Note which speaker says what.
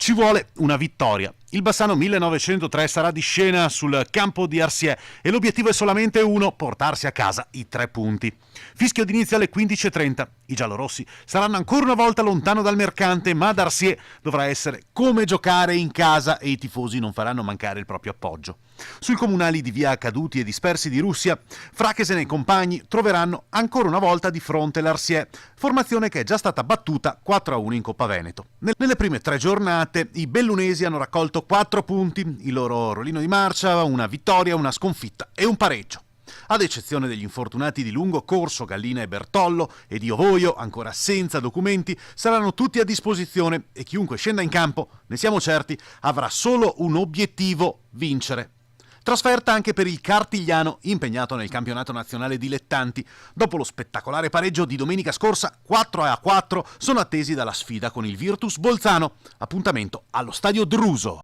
Speaker 1: Ci vuole una vittoria. Il Bassano 1903 sarà di scena sul campo di Arsiè e l'obiettivo è solamente uno: portarsi a casa i 3 punti. Fischio d'inizio alle 15:30. I giallorossi saranno ancora una volta lontano dal Mercante, ma ad Arsiè dovrà essere come giocare in casa e i tifosi non faranno mancare il proprio appoggio. Sui comunali di via Caduti e dispersi di Russia, Frachesen e i compagni troveranno ancora una volta di fronte l'Arsiè, formazione che è già stata battuta 4-1 in Coppa Veneto. Nelle prime 3 giornate i bellunesi hanno raccolto 4 punti, il loro rollino di marcia, una vittoria, una sconfitta e un pareggio. Ad eccezione degli infortunati di Lungo, Corso, Gallina e Bertollo e di Ovoio, ancora senza documenti, saranno tutti a disposizione e chiunque scenda in campo, ne siamo certi, avrà solo un obiettivo: vincere. Trasferta anche per il Cartigliano, impegnato nel campionato nazionale dilettanti. Dopo lo spettacolare pareggio di domenica scorsa, 4-4, sono attesi dalla sfida con il Virtus Bolzano. Appuntamento allo stadio Druso.